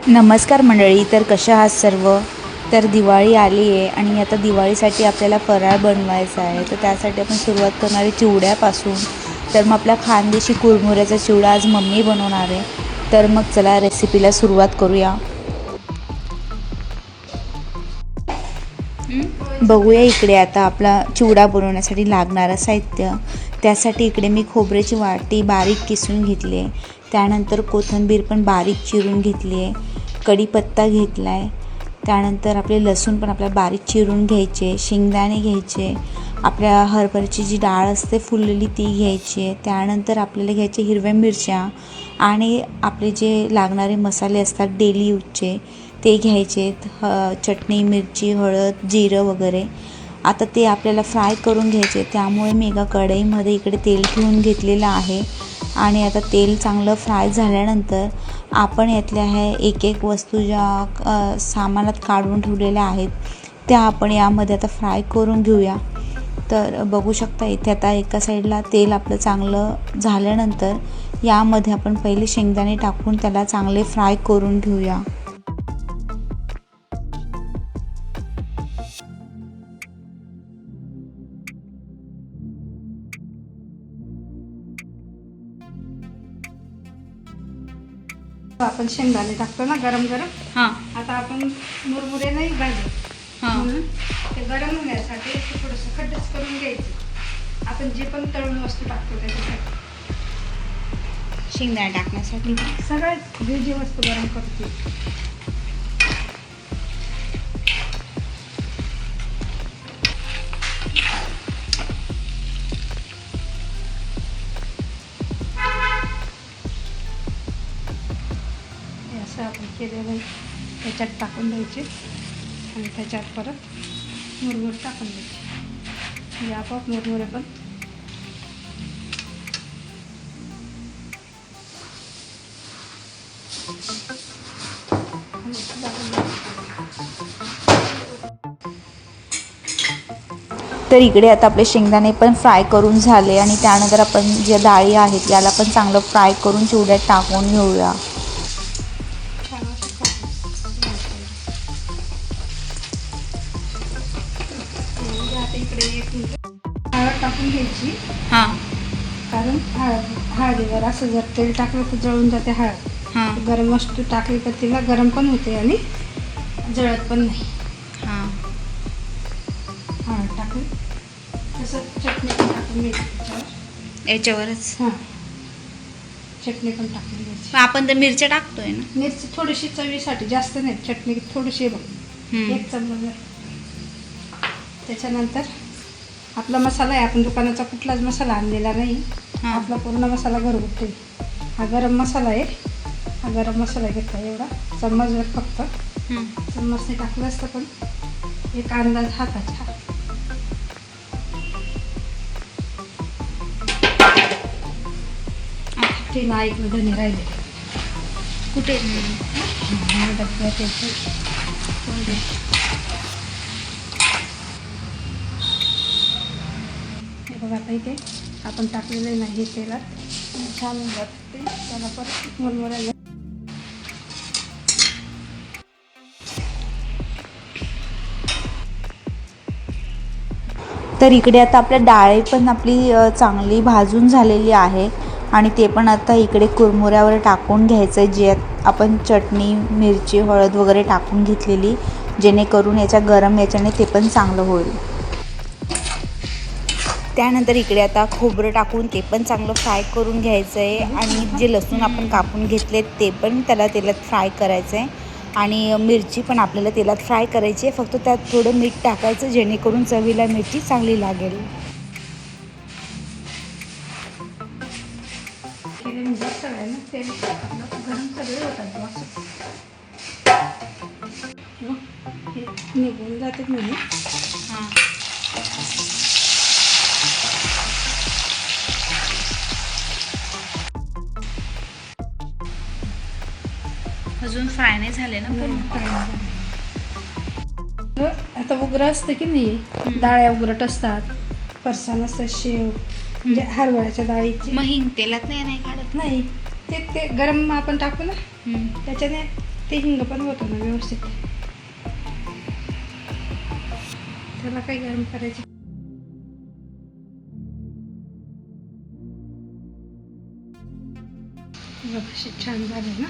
नमस्कार मंडळी. तर कशा आहात सर्व? तर दिवाळी आली आहे आणि आता दिवाळीसाठी आपल्याला फराळ बनवायचा आहे. तर त्यासाठी आपण सुरुवात करणार आहे चिवड्यापासून. तर मग आपला खानदेशी कुरमुऱ्याचा चिवडा आज मम्मी बनवणार आहे. तर मग चला रेसिपीला सुरुवात करूया. बघूया इकडे आता आपला चिवडा बनवण्यासाठी लागणारं साहित्य. त्यासाठी इकडे मी खोबऱ्याची वाटी बारीक किसून घेतली आहे. त्यानंतर कोथिंबीर पण बारीक चिरून घेतली आहे. कढीपत्ता घेतला आहे. त्यानंतर आपले लसूण पण आपल्याला बारीक चिरून घ्यायचे. शेंगदाणे घ्यायचे. आपल्या हरभऱ्याची जी डाळ असते फुललेली ती घ्यायची आहे. त्यानंतर आपल्याला घ्यायचे हिरव्या मिरच्या आणि आपले जे लागणारे मसाले असतात डेली यूजचे ते घ्यायचे. चटणी, मिरची, हळद, जिरं वगैरे. आता ते आपल्याला फ्राय करून घ्यायचे. त्यामुळे मी एका कढईमध्ये इकडे तेल ठेवून घेतलेलं आहे आणि आता तेल चांगलं फ्राय झाल्यानंतर आपण यातल्या एक एक वस्तू ज्या सामानात काढून ठेवलेल्या आहेत त्या आपण यामध्ये आता फ्राय करून घेऊया. तर बघू शकता इथे आता एका साईडला तेल आपलं चांगलं झाल्यानंतर यामध्ये आपण पहिले शेंगदाणे टाकून त्याला चांगले फ्राय करून घेऊया. आपण शेंगदाणे टाकतो ना गरम गरम. हां आता आपण मुरमुरे नाही भाजले म्हणून ते गरम होण्यासाठी थोडंसं खड्डच करून घ्यायचं. आपण जे पण तळून वस्तू टाकतो त्याच्यासाठी शेंगदाणे टाकण्यासाठी सगळ्यात जी वस्तू गरम करतो. असं आपण केलेलं त्याच्यात टाकून द्यायचे आणि त्याच्यात परत मुरमुरे टाकून द्यायचे म्हणजे आपोआप मुरमुरे पण तर इकडे आता आपले शेंगदाणे पण फ्राय करून झाले आणि त्यानंतर आपण ज्या डाळी आहेत याला पण चांगलं फ्राय करून चिवड्यात टाकून घेऊया. आता इकडे एक मिनिट हळद टाकून घ्यायची. हां कारण हळदीवर असं जर तेल टाकलं तर जळून जाते हळद. हां गरम वस्तू टाकली तर तिला गरम पण होते आणि जळत पण नाही. हां हळद टाकून तसं चटणी पण टाकून घ्यायची याच्यावरच. हां चटणी पण टाकून घ्यायची. आपण तर मिरच्या टाकतोय ना. मिरची थोडीशी चवीसाठी, जास्त नाही. चटणी थोडीशी बघ, एक चमचा. त्याच्यानंतर आपला मसाला आहे, आपण दुकानाचा कुठलाच मसाला आणलेला नाही. आपला पूर्ण मसाला घरगुती. हा गरम मसाला आहे. हा गरम मसाला घेतला एवढा चम्मचभर फक्त. चम्मचने टाकलं असतं पण एक अंदाज हाताचा. ते नाईक धने राहिले कुठे डब्यात हे बघा. आता इथे आपण टाकलेलं नाही तेलात छान जाते. त्याला परत मुरमुऱ्याला तर इकडे आता आपल्या डाळी पण आपली चांगली भाजून झालेली आहे आणि ते पण आता इकडे कुरमुऱ्यावर टाकून घ्यायचं जे आपण चटणी, मिरची, हळद वगैरे टाकून घेतलेली, जेणेकरून याच्या गरम याच्याने ते पण चांगलं होईल. त्यानंतर इकडे आता खोबरं टाकून ते पण चांगलं फ्राय करून घ्यायचं आहे आणि जे लसूण आपण कापून घेतले ते पण त्याला तेलात फ्राय करायचं आहे आणि मिरची पण आपल्याला तेलात फ्राय करायची आहे. फक्त त्यात थोडं मीठ टाकायचं जेणेकरून चवीला मिरची चांगली लागेल. सगळ्यांना तेल गरम सगळे होतात असं हे निघून जाते म्हणजे. अजून फ्राय नाही झाले ना. आता उग्र असतं की नाही, डाळ्या उघरट असतात, फरसाण असतात, शेव म्हणजे हरभऱ्याच्या डाळीची. मग हिंग तेलात नाही काढत नाही, ते गरम आपण टाकू ना त्याच्याने ते हिंग पण होतं ना व्यवस्थित. त्याला काही गरम करायचं. बघ असे छान झाले ना.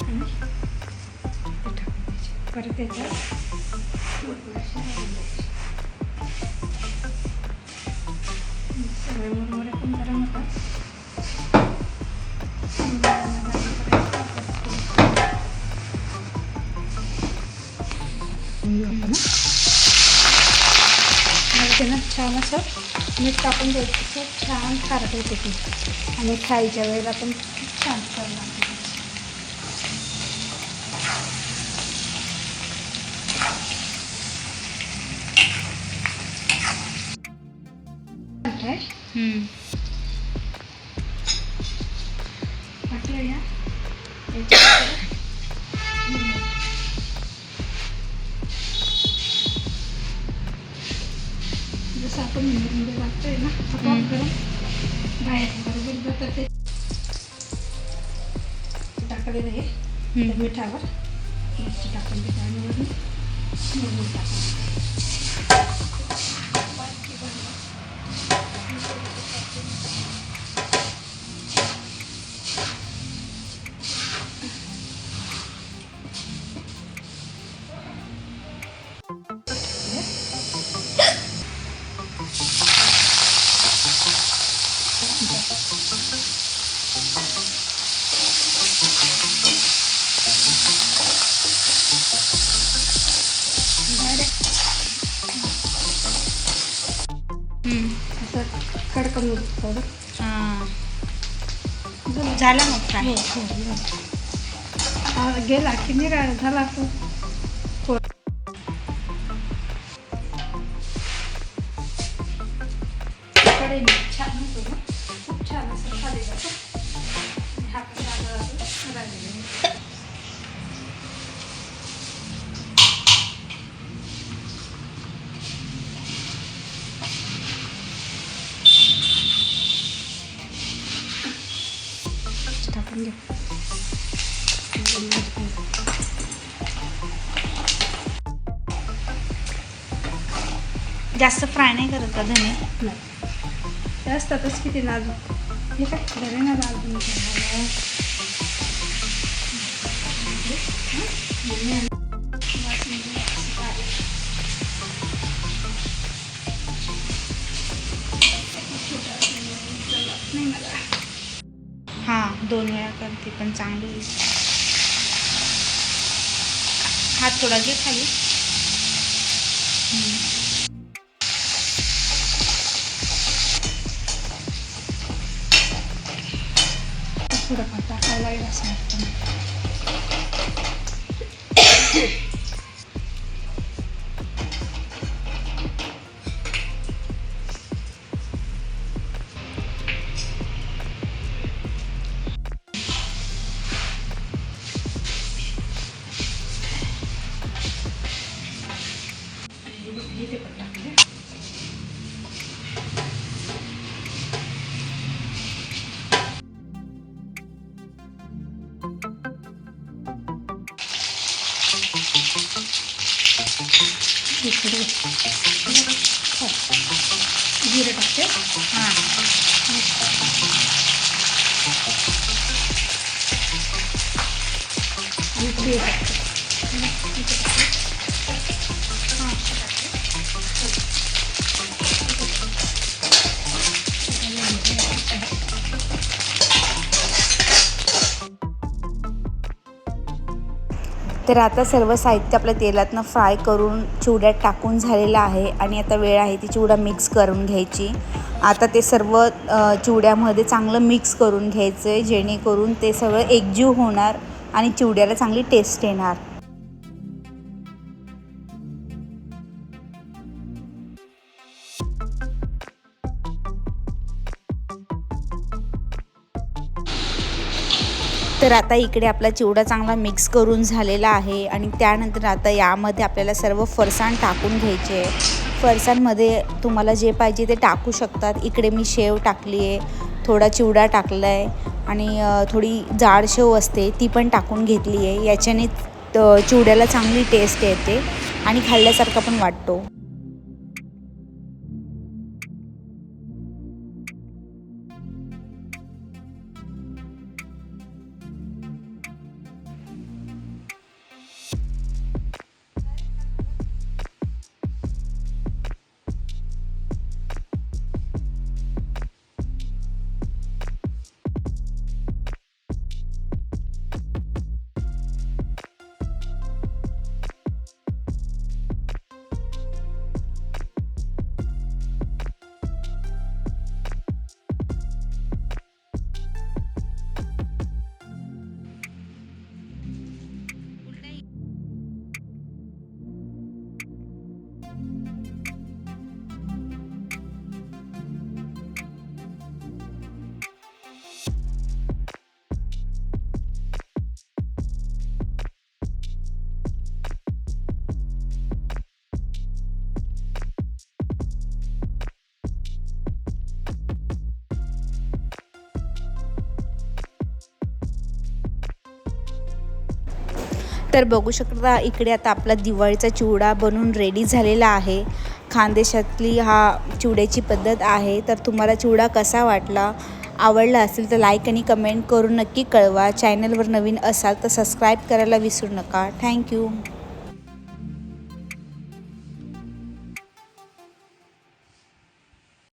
आणि ते टाकून द्यायचे. परत त्याच्यात सगळे मुरमुरे पण गरम होतात. त्याला छान असं मीठ टाकून द्यायचं. खूप छान खारट होते ती आणि खायच्या वेळेला पण खूप छान चव लागते. टाकलं या जसं आपण म्हणजे लागतोय ना आपण गरम बाहेर बरोबर जातं ते टाकलेलं आहे. त्या मिठावर मिरची टाकून देते आणि वरून मुरमुरे टाकून असं कडकन थोडं. झाला मग फ्राय. गेला की निघा झाला असं. कढई छान होतो ना. खूप छान असं खाली जातं. हा पण राहिलेलं आहे. टाकून घे. जास्त फ्राय नाही करत का धने? नाही ते असतातच किती नाजूक. हे काय घरी ना लाल हां 2 वेळा करते पण चांगलं होईल. हात थोडा घे खाली. थोडंफार टाकायला लागेल असं वाटतं. इथे पण टाकले. इकडे जिरे टाकते. हां आणि तीळ टाकते. तर आता सर्व साहित्य आपल्या तेलातनं फ्राय करून चिवड्यात टाकून झालेलं आहे आणि आता वेळ आहे ती चिवडा मिक्स करून घ्यायची. आता ते सर्व चिवड्यामध्ये चांगलं मिक्स करून घ्यायचं आहे जेणेकरून ते सगळं एकजीव होणार आणि चिवड्याला चांगली टेस्ट येणार. तर आता इकडे आपला चिवडा चांगला मिक्स करून झालेला आहे आणि त्यानंतर आता यामध्ये आपल्याला सर्व फरसाण टाकून घ्यायचे आहे. फरसाणमध्ये तुम्हाला जे पाहिजे ते टाकू शकतात. इकडे मी शेव टाकली आहे, थोडा चिवडा टाकला आहे आणि थोडी जाड शेव असते ती पण टाकून घेतली आहे. याच्याने चिवड्याला चांगली टेस्ट येते आणि खाल्ल्यासारखा पण वाटतो. तर बघू शकता इकडे आता आपला दिवाळीचा चिवडा बनवून रेडी झालेला आहे. खानदेशातली हा चिवड्याची पद्धत आहे. तर तुम्हाला चिवडा कसा वाटला, आवडला असेल तर लाईक आणि कमेंट करून नक्की कळवा. चॅनलवर नवीन असाल तर सबस्क्राईब करायला विसरू नका. थँक्यू.